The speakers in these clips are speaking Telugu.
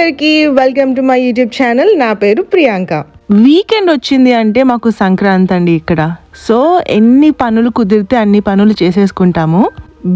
అందరికీ welcome to my YouTube channel. నా పేరు ప్రియాంక. వీకెండ్ వచ్చింది అంటే మాకు సంక్రాంతి అండి ఇక్కడ. సో ఎన్ని పనులు కుదిరితే అన్ని పనులు చేసేసుకుంటాము.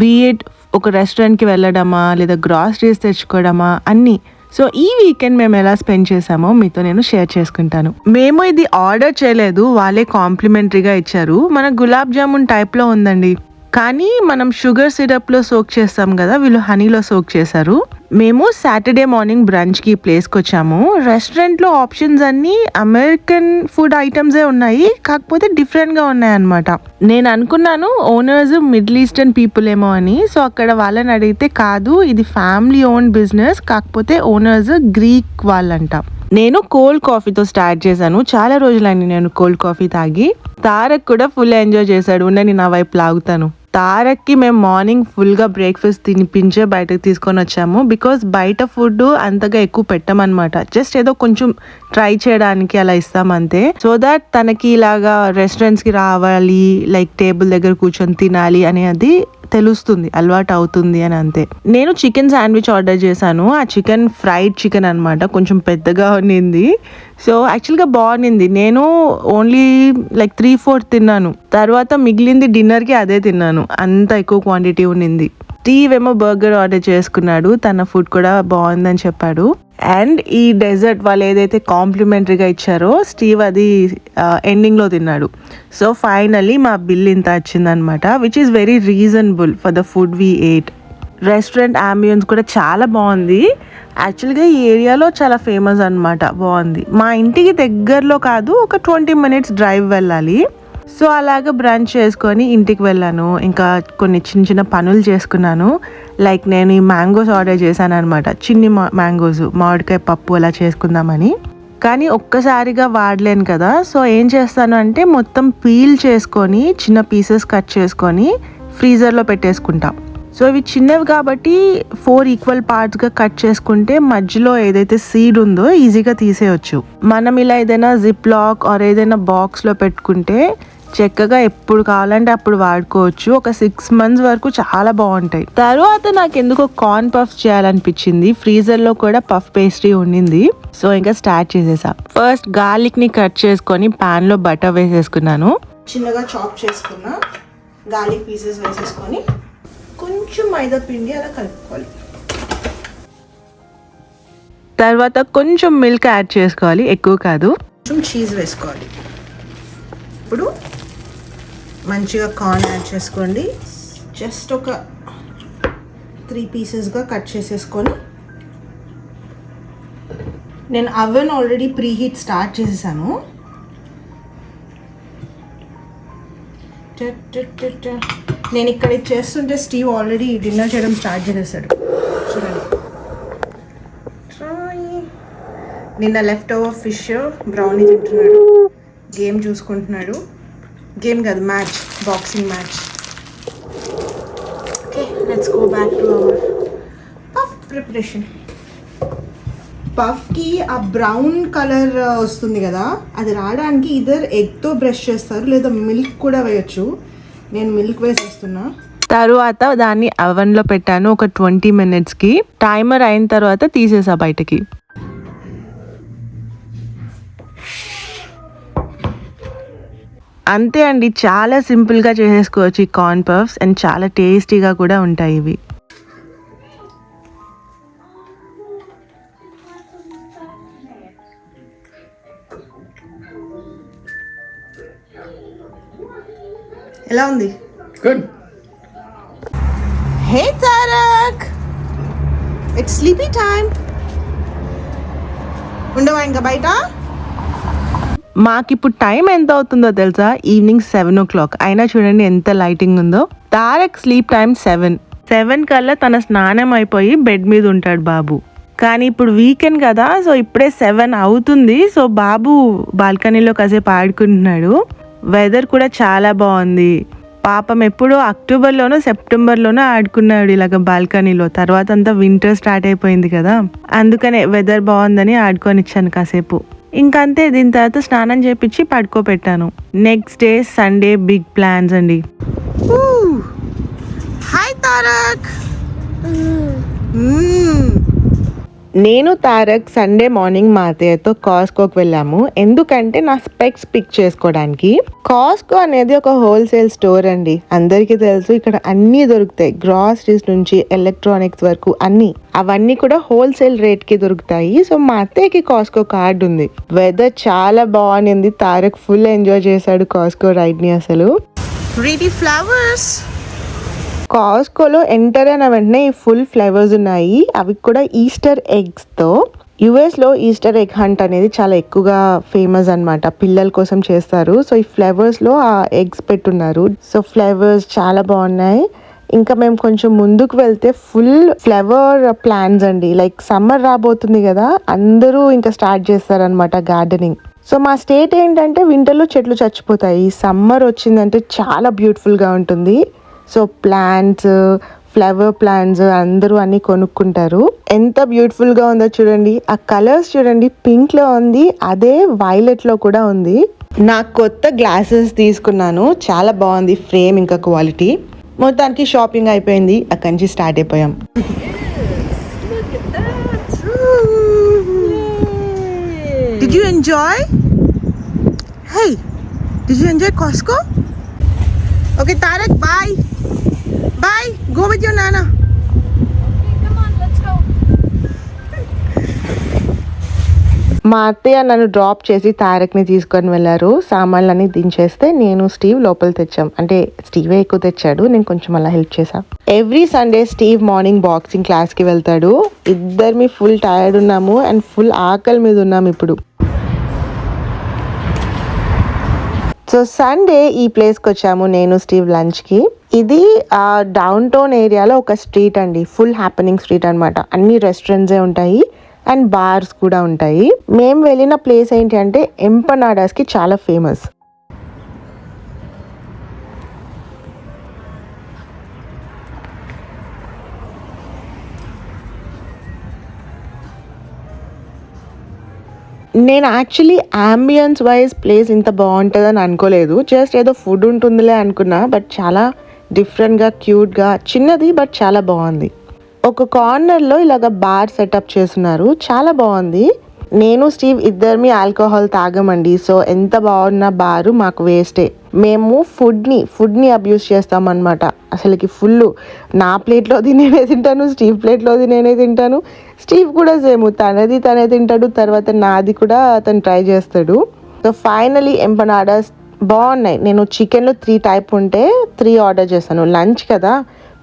బీఎడ్ ఒక రెస్టారెంట్కి వెళ్ళడమా లేదా గ్రాసరీస్ తెచ్చుకోవడమా అన్నీ. సో ఈ వీకెండ్ మేము ఎలా స్పెండ్ చేసామో మీతో నేను షేర్ చేసుకుంటాను. మేము ఇది ఆర్డర్ చేయలేదు, వాళ్ళే కాంప్లిమెంటరీగా ఇచ్చారు. మన గులాబ్ జామున్ టైప్లో ఉందండి, కానీ మనం షుగర్ సిరప్లో సోక్ చేస్తాం కదా, వీళ్ళు హనీలో సోక్ చేశారు. మేము సాటర్డే మార్నింగ్ బ్రంచ్కి ప్లేస్కి వచ్చాము. రెస్టారెంట్లో ఆప్షన్స్ అన్నీ అమెరికన్ ఫుడ్ ఐటమ్సే ఉన్నాయి, కాకపోతే డిఫరెంట్గా ఉన్నాయన్నమాట. నేను అనుకున్నాను ఓనర్స్ మిడిల్ ఈస్టర్న్ పీపుల్ ఏమో అని. సో అక్కడ వాళ్ళని అడిగితే కాదు, ఇది ఫ్యామిలీ ఓన్ బిజినెస్, కాకపోతే ఓనర్స్ గ్రీక్ వాళ్ళంట. నేను కోల్డ్ కాఫీతో స్టార్ట్ చేశాను. చాలా రోజులైంది నేను కోల్డ్ కాఫీ తాగి. తారక్ కూడా ఫుల్ ఎంజాయ్ చేశాడు. నేను నా వైపు లాగుతాను. తారక్కి మేము మార్నింగ్ ఫుల్గా బ్రేక్ఫాస్ట్ తినిపించే బయటకు తీసుకొని వచ్చాము. బికాస్ బయట ఫుడ్ అంతగా ఎక్కువ పెట్టమన్నమాట. జస్ట్ ఏదో కొంచెం ట్రై చేయడానికి అలా ఇస్తాం అంతే. సో దట్ తనకి ఇలాగా రెస్టారెంట్స్కి రావాలి, లైక్ టేబుల్ దగ్గర కూర్చొని తినాలి అనేది తెలుస్తుంది, అలవాటు అవుతుంది అని అంతే. నేను చికెన్ శాండ్విచ్ ఆర్డర్ చేశాను. ఆ చికెన్ ఫ్రైడ్ చికెన్ అనమాట, కొంచెం పెద్దగా ఉన్నింది. సో యాక్చువల్గా బాగుంది. నేను ఓన్లీ లైక్ 3/4 తిన్నాను. తర్వాత మిగిలింది డిన్నర్కి అదే తిన్నాను, అంత ఎక్కువ క్వాంటిటీ ఉన్నింది. స్టీవ్ ఏమో బర్గర్ ఆర్డర్ చేసుకున్నాడు, తన ఫుడ్ కూడా బాగుందని చెప్పాడు. అండ్ ఈ డెజర్ట్ వాళ్ళు ఏదైతే కాంప్లిమెంటరీగా ఇచ్చారో స్టీవ్ అది ఎండింగ్లో తిన్నాడు. సో ఫైనల్లీ మా బిల్ ఇంత వచ్చిందనమాట, which is very reasonable for the food we eight. Restaurant ambience కూడా చాలా బాగుంది. యాక్చువల్గా ఈ ఏరియాలో చాలా ఫేమస్ అనమాట, బాగుంది. మా ఇంటికి దగ్గరలో కాదు, ఒక 20 minutes డ్రైవ్ వెళ్ళాలి. సో అలాగ బ్రంచ్ చేసుకొని ఇంటికి వెళ్ళాను. ఇంకా కొన్ని చిన్న చిన్న పనులు చేసుకున్నాను. లైక్ నేను ఈ మ్యాంగోస్ ఆర్డర్ చేశాను అనమాట, చిన్ని మ్యాంగోస్, మామిడికాయ పప్పు అలా చేసుకుందామని. కానీ ఒక్కసారిగా వాడలేను కదా, సో ఏం చేస్తాను అంటే మొత్తం పీల్ చేసుకొని చిన్న పీసెస్ కట్ చేసుకొని ఫ్రీజర్లో పెట్టేసుకుంటాం. సో ఇవి చిన్నవి కాబట్టి 4 ఈక్వల్ పార్ట్స్గా కట్ చేసుకుంటే మధ్యలో ఏదైతే సీడ్ ఉందో ఈజీగా తీసేయచ్చు. మనం ఇలా ఏదైనా జిప్ లాక్ ఆర్ ఏదైనా బాక్స్లో పెట్టుకుంటే చక్కగా ఎప్పుడు కావాలంటే అప్పుడు వాడుకోవచ్చు. ఒక 6 months వరకు చాలా బాగుంటాయి. తర్వాత నాకు ఎందుకో కార్న్ పఫ్ చేయాలనిపించింది. ఫ్రీజర్లో కూడా పఫ్ పేస్ట్రీ ఉండింది. సో ఇంకా స్టార్ట్ చేసేసా. ఫస్ట్ గార్లిక్ని కట్ చేసుకొని ప్యాన్లో బటర్ వేసేసుకున్నాను. చిన్నగా చాప్ చేసుకున్న గార్లిక్ పీసెస్ వేసేసుకొని కొంచెం మైదా పిండి అలా కలుపుకోవాలి. తర్వాత కొంచెం మిల్క్ యాడ్ చేసుకోవాలి, ఎక్కువ కాదు. కొంచెం చీజ్ వేసుకోవాలి. ఇప్పుడు మంచిగా కార్న్ యాడ్ చేసుకోండి. జస్ట్ ఒక 3 పీసెస్గా కట్ చేసేసుకొని, నేను oven already preheat start చేసేసాను. నేను ఇక్కడ చేస్తుంటే స్టీవ్ ఆల్రెడీ డిన్నర్ చేయడం స్టార్ట్ చేసేసాడు. చూడండి, నిన్న లెఫ్ట్ ఓవర్ ఫిష్ బ్రౌనీ తింటున్నాడు, గేమ్ చూసుకుంటున్నాడు. గేమ్ కాదు, match, boxing match. Okay, let's go back to our puff preparation. పఫ్కి ఆ బ్రౌన్ కలర్ వస్తుంది కదా, అది రావడానికి ఇద్దరు ఎగ్తో బ్రష్ చేస్తారు, లేదా మిల్క్ కూడా వేయచ్చు. నేను మిల్క్ వేసేస్తున్నా. తర్వాత దాన్ని అవెన్లో పెట్టాను ఒక 20 minutesకి. టైమర్ అయిన తర్వాత తీసేసా బయటకి. అంతే అండి, చాలా సింపుల్గా చేసేసుకోవచ్చు ఈ కార్న్ పఫ్స్. అండ్ చాలా టేస్టీగా కూడా ఉంటాయి ఇవి. ఎలా ఉంది? Good. Hey Tarak, it's sleepy time. ఉండవా ఇంకా బయట? మాకిప్పుడు టైం ఎంత అవుతుందో తెలుసా? Evening 7 o'clock. అయినా చూడండి ఎంత లైటింగ్ ఉందో. తారక్ స్లీప్ టైం 7 కల్లా తన స్నానం అయిపోయి బెడ్ మీద ఉంటాడు బాబు. కానీ ఇప్పుడు వీకెండ్ కదా, సో ఇప్పుడే 7 అవుతుంది. సో బాబు బాల్కనీలో కాసేపు ఆడుకుంటున్నాడు. వెదర్ కూడా చాలా బాగుంది. పాపం ఎప్పుడో అక్టోబర్లోనో సెప్టెంబర్లోనో ఆడుకున్నాడు ఇలాగ బాల్కనీలో. తర్వాత అంతా వింటర్ స్టార్ట్ అయిపోయింది కదా, అందుకనే వెదర్ బాగుందని ఆడుకొని ఇచ్చాను కాసేపు. ఇంకంతే, దీని తర్వాత స్నానం చేపించి పడుకోబెట్టాను. Next day Sunday big plans అండి. హాయ్ తారక్. నేను తారక్ సండే మార్నింగ్ మా అత్తయ్యతో కాస్కోకి వెళ్ళాము. ఎందుకంటే నా స్పెక్స్ పిక్ చేసుకోవడానికి. కాస్కో అనేది ఒక హోల్సేల్ స్టోర్ అండి, అందరికీ తెలుసు. ఇక్కడ అన్నీ దొరుకుతాయి, గ్రాసరీస్ నుంచి ఎలక్ట్రానిక్స్ వరకు అన్ని. అవన్నీ కూడా హోల్సేల్ రేట్ కి దొరుకుతాయి. సో మా అత్తయ్యకి కాస్కో కార్డ్ ఉంది. వెదర్ చాలా బాగుంది. తారక్ ఫుల్ ఎంజాయ్ చేశాడు కాస్కో రైడ్ ని. అసలు ఫ్లవర్స్ కాస్కోలో ఎంటర్ అయిన వెంటనే ఈ ఫుల్ ఫ్లేవర్స్ ఉన్నాయి. అవి కూడా ఈస్టర్ ఎగ్స్ తో. యుఎస్ లో ఈస్టర్ ఎగ్ హంట్ అనేది చాలా ఎక్కువగా ఫేమస్ అన్నమాట, పిల్లల కోసం చేస్తారు. సో ఈ ఫ్లేవర్స్ లో ఆ ఎగ్స్ పెట్టున్నారు. సో ఫ్లేవర్స్ చాలా బాగున్నాయి. ఇంకా మేము కొంచెం ముందుకు వెళ్తే ఫుల్ ఫ్లవర్ ప్లాంట్స్ అండి. లైక్ సమ్మర్ రాబోతుంది కదా, అందరూ ఇంకా స్టార్ట్ చేస్తారనమాట గార్డెనింగ్. సో మా స్టేట్ ఏంటంటే వింటర్లో చెట్లు చచ్చిపోతాయి, సమ్మర్ వచ్చిందంటే చాలా బ్యూటిఫుల్గా ఉంటుంది. సో ప్లాంట్స్, ఫ్లవర్ ప్లాంట్స్ అందరూ అన్ని కొనుక్కుంటారు. ఎంత బ్యూటిఫుల్ గా ఉందో చూడండి. ఆ కలర్స్ చూడండి, పింక్ లో ఉంది, అదే వైలెట్ లో కూడా ఉంది. నాకు కొత్త గ్లాసెస్ తీసుకున్నాను, చాలా బాగుంది ఫ్రేమ్ ఇంకా క్వాలిటీ. మొత్తానికి షాపింగ్ అయిపోయింది, అక్కడి నుంచి స్టార్ట్ అయిపోయాం. Did you enjoy? Hey, did you enjoy Costco? Okay, Tarak, bye. Bye. Go with your Nana. Okay, come on, let's go. మా అత్తయ్య నన్ను డ్రాప్ చేసి తారక్ని తీసుకొని వెళ్ళారు. సామాన్లన్నీ దించేస్తే నేను స్టీవ్ లోపల తెచ్చాం. అంటే స్టీవే ఎక్కువ తెచ్చాడు, నేను కొంచెం అలా హెల్ప్ చేశాను. Every Sunday Steve morning boxing క్లాస్కి వెళ్తాడు. ఇద్దరిమి ఫుల్ టైర్డ్ ఉన్నాము అండ్ ఫుల్ ఆకలి మీద ఉన్నాము ఇప్పుడు. సో సండే ఈ ప్లేస్కి వచ్చాము నేను స్టీవ్ లంచ్కి. ఇది డౌన్ టౌన్ ఏరియాలో ఒక స్ట్రీట్ అండి, ఫుల్ హ్యాపెనింగ్ స్ట్రీట్ అనమాట. అన్ని రెస్టారెంట్సే ఉంటాయి అండ్ బార్స్ కూడా ఉంటాయి. మేము వెళ్ళిన ప్లేస్ ఏంటి అంటే ఎంపనాడాస్కి చాలా ఫేమస్. నేను యాక్చువల్లీ అంబియన్స్ వైజ్ ప్లేస్ ఇంత బాగుంటుందని అనుకోలేదు. జస్ట్ ఏదో ఫుడ్ ఉంటుందిలే అనుకున్నా, బట్ చాలా డిఫరెంట్గా, క్యూట్గా, చిన్నది బట్ చాలా బాగుంది. ఒక కార్నర్లో ఇలాగ బార్ సెటప్ చేస్తున్నారు, చాలా బాగుంది. నేను స్టీవ్ ఇద్దరిమి ఆల్కహాల్ తాగమండి, సో ఎంత బాగున్న బారు మాకు వేస్టే. మేము ఫుడ్ని అబ్యూస్ చేస్తామన్నమాట. అసలుకి ఫుల్ నా ప్లేట్లోది నేనే తింటాను, స్టీవ్ ప్లేట్లోది నేనే తింటాను. స్టీవ్ కూడా సేమ్, తనే తింటాడు, తర్వాత నాది కూడా అతను ట్రై చేస్తాడు. సో ఫైనలీ ఎంపనాడాస్ బాగున్నాయి. నేను చికెన్లో 3 టైప్ ఉంటే 3 ఆర్డర్ చేశాను. లంచ్ కదా,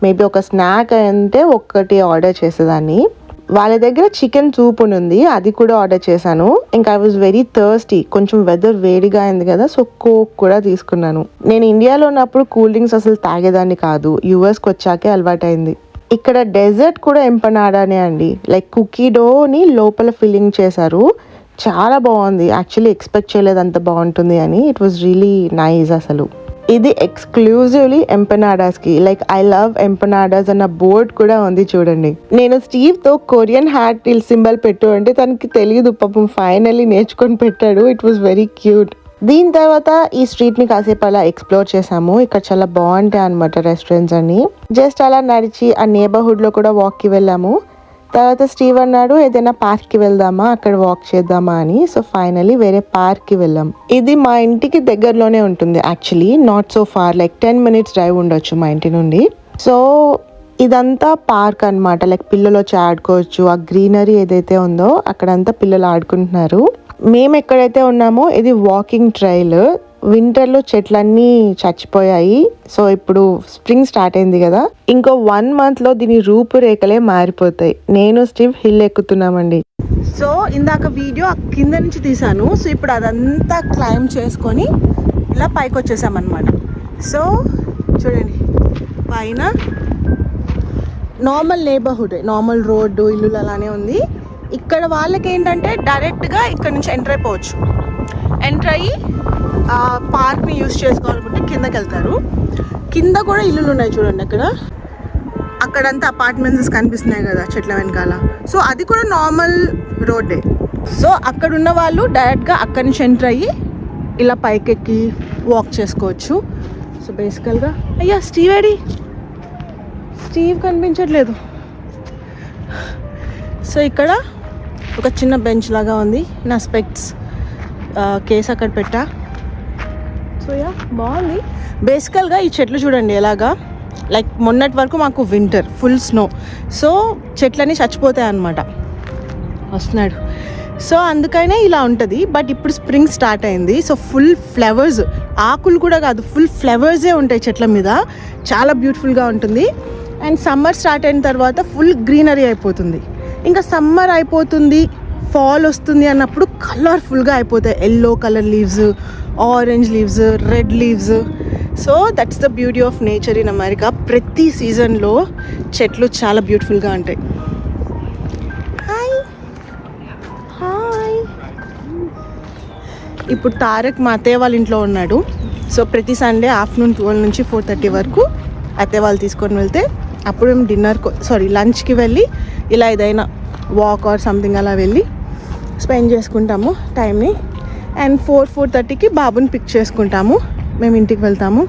మేబీ ఒక స్నాక్ అంటే ఒకటి ఆర్డర్ చేసేదాన్ని. వాళ్ళ దగ్గర చికెన్ సూప్ ఉంది, అది కూడా ఆర్డర్ చేశాను. ఇంకా ఐ వాజ్ వెరీ థర్స్టీ, కొంచెం వెదర్ వేడిగా అయింది కదా, సో కోక్ కూడా తీసుకున్నాను. నేను ఇండియాలో ఉన్నప్పుడు కూల్ డ్రింక్స్ అసలు తాగేదాన్ని కాదు, యుఎస్కి వచ్చాకే అలవాటైంది. ఇక్కడ డెజర్ట్ కూడా ఎంపనాడానే అండి, లైక్ కుకీ డోని లోపల ఫిల్లింగ్ చేశారు. చాలా బాగుంది, యాక్చువల్లీ ఎక్స్పెక్ట్ చేయలేదు అంత బాగుంటుంది అని. It was really nice. అసలు ఇది ఎక్స్క్లూజివ్లీ ఎంపనాడాస్కి. లైక్ ఐ లవ్ ఎంపనాడాస్ అన్న బోర్డ్ కూడా ఉంది చూడండి. నేను స్టీవ్తో కొరియన్ హ్యాట్ సింబల్ పెట్టు అంటే తనకి తెలియదు పాపం, ఫైనల్లీ నేర్చుకొని పెట్టాడు. It was very cute. దీని తర్వాత ఈ స్ట్రీట్ని కాసేపు అలా ఎక్స్ప్లోర్ చేసాము. ఇక్కడ చాలా బాగుంటాయి అనమాట రెస్టారెంట్స్ అన్ని. జస్ట్ అలా నడిచి ఆ నేబర్హుడ్లో కూడా వాక్కి వెళ్ళాము. తర్వాత స్టీవ్ అన్నాడు ఏదైనా పార్క్కి వెళ్దామా, అక్కడ వాక్ చేద్దామా అని. సో ఫైనలీ వేరే పార్క్కి వెళ్ళాం. ఇది మా ఇంటికి దగ్గరలోనే ఉంటుంది, actually not so far, like 10 minutes drive ఉండొచ్చు మా ఇంటి నుండి. సో ఇదంతా పార్క్ అనమాట, లైక్ పిల్లలు వచ్చి ఆడుకోవచ్చు. ఆ గ్రీనరీ ఏదైతే ఉందో అక్కడంతా పిల్లలు ఆడుకుంటున్నారు. మేము ఎక్కడైతే ఉన్నామో ఇది వాకింగ్ ట్రైల్. వింటర్లో చెట్లన్నీ చచ్చిపోయాయి, సో ఇప్పుడు స్ప్రింగ్ స్టార్ట్ అయింది కదా, ఇంకో 1 monthలో దీని రూపురేఖలే మారిపోతాయి. నేను స్టీవ్ హిల్ ఎక్కుతున్నామండి. సో ఇందాక వీడియో కింద నుంచి తీసాను. సో ఇప్పుడు అదంతా క్లైమ్ చేసుకొని ఇలా పైకి వచ్చేసామన్నమాట. సో చూడండి, పైన నార్మల్ నేబర్హుడ్, నార్మల్ రోడ్డు, ఇల్లు అలానే ఉంది. ఇక్కడ వాళ్ళకి ఏంటంటే డైరెక్ట్గా ఇక్కడ నుంచి ఎంటర్ అయిపోవచ్చు. ఎంటర్ అయ్యి పార్క్ని యూజ్ చేసుకోవాలనుకుంటే కిందకి వెళ్తారు. కింద కూడా ఇల్లులు ఉన్నాయి చూడండి అక్కడ. అక్కడంతా అపార్ట్మెంట్స్ కనిపిస్తున్నాయి కదా చెట్ల వెనకాల. సో అది కూడా నార్మల్ రోడ్డే. సో అక్కడ ఉన్న వాళ్ళు డైరెక్ట్గా అక్కడి నుంచి ఎంటర్ అయ్యి ఇలా పైకెక్కి వాక్ చేసుకోవచ్చు. సో బేసికల్గా అయ్యా స్టీవ్ కనిపించట్లేదు. సో ఇక్కడ ఒక చిన్న బెంచ్ లాగా ఉంది. నా స్పెక్ట్స్ కేస్ అక్కడ పెట్టా. సో యా బాగుంది. బేసికల్గా ఈ చెట్లు చూడండి ఎలాగా, లైక్ మొన్నటి వరకు మాకు వింటర్ ఫుల్ స్నో, సో చెట్లన్నీ చచ్చిపోతాయి అన్నమాట. వస్తున్నాడు. సో అందుకనే ఇలా ఉంటుంది. బట్ ఇప్పుడు స్ప్రింగ్ స్టార్ట్ అయింది. సో ఫుల్ ఫ్లవర్స్, ఆకులు కూడా కాదు, ఫుల్ ఫ్లవర్సే ఉంటాయి చెట్ల మీద. చాలా బ్యూటిఫుల్గా ఉంటుంది. అండ్ సమ్మర్ స్టార్ట్ అయిన తర్వాత ఫుల్ గ్రీనరీ అయిపోతుంది. ఇంకా సమ్మర్ అయిపోతుంది, ఫాల్ వస్తుంది అన్నప్పుడు కలర్ఫుల్గా అయిపోతాయి. Yellow colour leaves, orange leaves, red leaves. So that's the beauty of nature in America. ప్రతి సీజన్లో చెట్లు చాలా బ్యూటిఫుల్గా ఉంటాయి. హాయ్. ఇప్పుడు తారక్ మా అత్తయ్య వాళ్ళ ఇంట్లో ఉన్నాడు. సో ప్రతి సండే ఆఫ్టర్నూన్ 12 నుంచి 4:30 వరకు అత్తయ్య వాళ్ళు తీసుకొని వెళ్తే అప్పుడు మేము లంచ్కి వెళ్ళి ఇలా ఏదైనా వాక్ ఆర్ సంథింగ్ అలా వెళ్ళి స్పెండ్ చేసుకుంటాము టైంని. అండ్ 4:30కి బాబుని పిక్ చేసుకుంటాము, మేము ఇంటికి వెళ్తాము.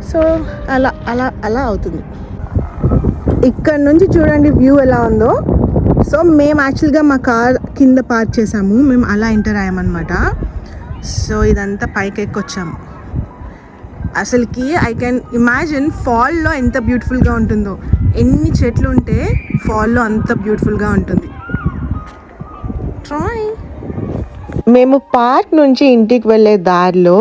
సో అలా అలా అలా అవుతుంది. ఇక్కడ నుంచి చూడండి వ్యూ ఎలా ఉందో. సో మేము యాక్చువల్గా మా కార్ కింద పార్క్ చేసాము, మేము అలా ఎంటర్ అయ్యామన్నమాట. సో ఇదంతా పైకి ఎక్కొచ్చాము. అసలుకి ఐ కెన్ ఇమాజిన్ ఫాల్లో ఎంత బ్యూటిఫుల్గా ఉంటుందో. ఎన్ని చెట్లు ఉంటే ఫాల్లో అంత బ్యూటిఫుల్గా ఉంటుంది. మేము పార్క్ నుంచి ఇంటికి వెళ్ళే దారిలో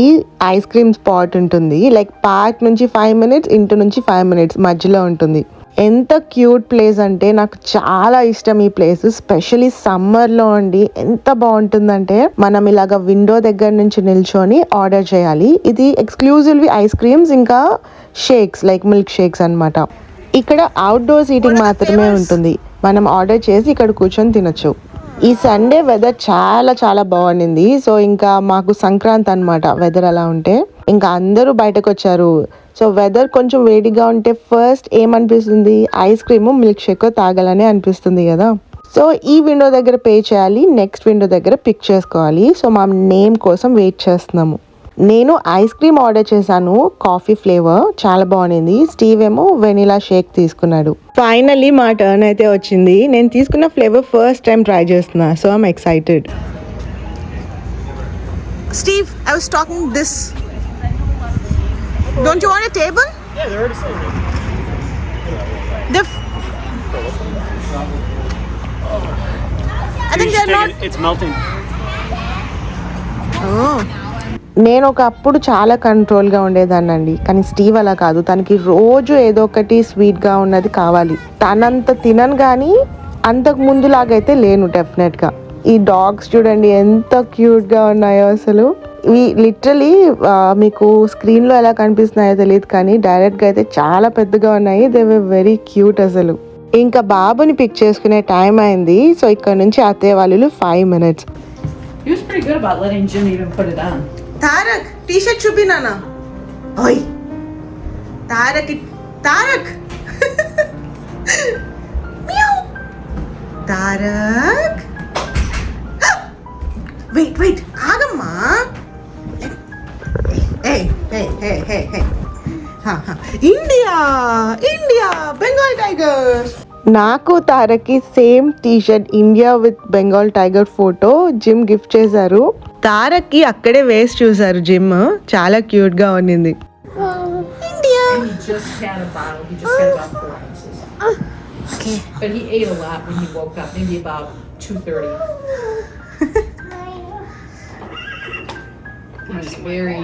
ఈ ఐస్ క్రీమ్ స్పాట్ ఉంటుంది. లైక్ పార్క్ నుంచి 5 minutes, ఇంటి నుంచి 5 minutes మధ్యలో ఉంటుంది. ఎంత క్యూట్ ప్లేస్ అంటే నాకు చాలా ఇష్టం ఈ ప్లేస్. స్పెషలీ సమ్మర్లో అండి ఎంత బాగుంటుందంటే మనం ఇలాగ విండో దగ్గర నుంచి నిల్చొని ఆర్డర్ చేయాలి. ఇది ఎక్స్క్లూజివ్లీ ఐస్ క్రీమ్స్ ఇంకా షేక్స్, లైక్ మిల్క్ షేక్స్ అన్నమాట. ఇక్కడ అవుట్డోర్ సీటింగ్ మాత్రమే ఉంటుంది. మనం ఆర్డర్ చేసి ఇక్కడ కూర్చొని తినొచ్చు. ఈ సండే వెదర్ చాలా చాలా బాగుండింది. సో ఇంకా మాకు సంక్రాంతి అన్నమాట. వెదర్ అలా ఉంటే ఇంకా అందరూ బయటకు వచ్చారు. సో వెదర్ కొంచెం వేడిగా ఉంటే ఫస్ట్ ఏమనిపిస్తుంది, ఐస్ క్రీమ్ మిల్క్ షేక్ తాగాలని అనిపిస్తుంది కదా. సో ఈ విండో దగ్గర పే చేయాలి, నెక్స్ట్ విండో దగ్గర పిక్ చేసుకోవాలి. సో మా నేమ్ కోసం వెయిట్ చేస్తున్నాము. నేను ఐస్ క్రీమ్ ఆర్డర్ చేశాను, కాఫీ ఫ్లేవర్, చాలా బాగుంది. స్టీవ్ ఏమో వెనిలా షేక్ తీసుకున్నాడు. ఫైనల్లీ మా టర్న్ అయితే వచ్చింది. నేను తీసుకున్న ఫ్లేవర్ ఫస్ట్ టైం ట్రై చేస్తున్నా. So I'm excited. Steve, I was talking this. Don't you want a table? Yeah, they're already sitting there. I think they're not. It's melting. Oh. నేను ఒకప్పుడు చాలా కంట్రోల్గా ఉండేదాన్నండి, కానీ స్టీవ్ అలా కాదు. తనకి రోజు ఏదో ఒకటి స్వీట్గా ఉన్నది కావాలి. తనంత తినను కానీ అంతకు ముందులాగైతే లేను డెఫినెట్గా. ఈ డాగ్స్ చూడండి ఎంత క్యూట్గా ఉన్నాయో అసలు. ఇవి లిటరలీ మీకు స్క్రీన్లో ఎలా కనిపిస్తున్నాయో తెలియదు, కానీ డైరెక్ట్గా అయితే చాలా పెద్దగా ఉన్నాయి. దే వర్ వెరీ క్యూట్ అసలు. ఇంకా బాబుని పిక్ చేసుకునే టైం అయింది. సో ఇక్కడ నుంచి అత్తయ్య వాళ్ళు 5 minutes. He was pretty good about letting Jim even put it on. Tarak T-shirt చూపి నాన్న. ఓయ్ తారక్ తారక్ తారక్ వెయిట్ ఆగమ్మా. India Bengal tiger. నాకు తారక్కి same T-shirt India with Bengal tiger photo gym gift చేశారు. తారక్కి అక్కడే వేసి చూసారు జిమ్, చాలా క్యూట్ గా ఉన్నింది. India. And he just had a bottle. He just had about 4 ounces. Okay. But he ate a lot when he woke up, maybe about 2:30. He was very...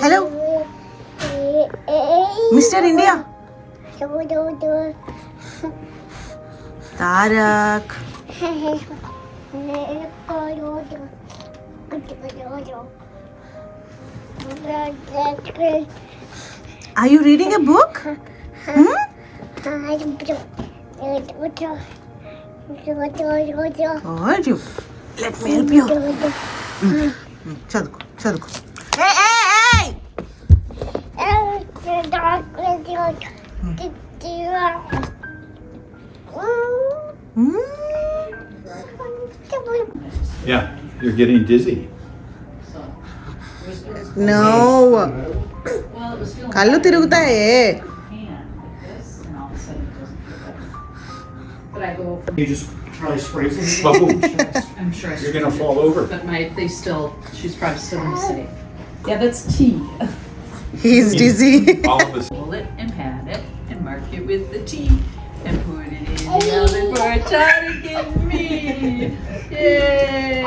Hello, Mr. India. Tarak. Are you reading a book? Or you? Let me help you. చదువుకో. Hey! Yeah, you're getting dizzy. So, we know కళ్ళు తిరుగుతాయే. But I go from, You just try to spray some bubbles. I'm sure I You're gonna fall over. But she's probably still in the city. Yeah, that's tea. He's dizzy. All of us. Pull it and pat it and mark it with the T and put it in the oven for a try to get me. Yay!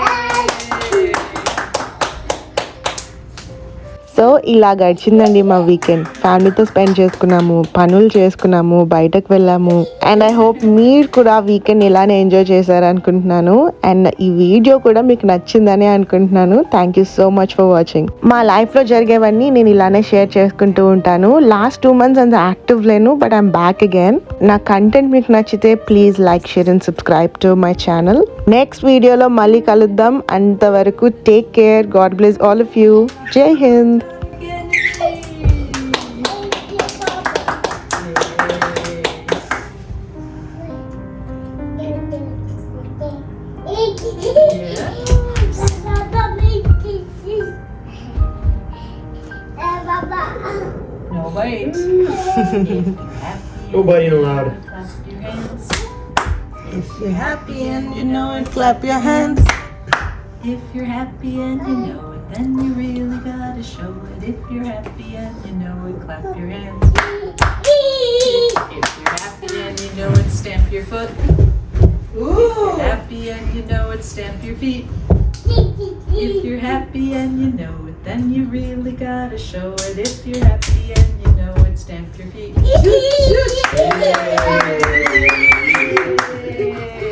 So ఇలా గడిచిందండి మా వీకెండ్. ఫ్యామిలీతో స్పెండ్ చేసుకున్నాము, పనులు చేసుకున్నాము, బయటకు వెళ్ళాము. అండ్ ఐ హోప్ మీరు కూడా వీకెండ్ ఇలానే ఎంజాయ్ చేశారు అనుకుంటున్నాను. అండ్ ఈ వీడియో కూడా మీకు నచ్చిందని అనుకుంటున్నాను. Thank you so much for watching. మా లైఫ్లో జరిగేవన్నీ నేను ఇలానే షేర్ చేసుకుంటూ ఉంటాను. లాస్ట్ 2 months అంత యాక్టివ్ లేను, బట్ ఐఎమ్ బ్యాక్ అగైన్. నా కంటెంట్ మీకు నచ్చితే please like, share and subscribe to my channel. Next వీడియోలో మళ్ళీ కలుద్దాం. అంతవరకు take care. God bless all of you. జై Hind. No, wait. No biting allowed. Clasp your hands. If you're happy and you know it, clap your hands. If you're happy and you know it, then you really gotta show it. If you're happy and you know it, clap your hands. If you're happy and you know it, stamp your foot. If you're happy and you know it, stamp your feet. If you're happy and you know it, then you really gotta show it. If you're happy and you know it, stamp your feet. Yay!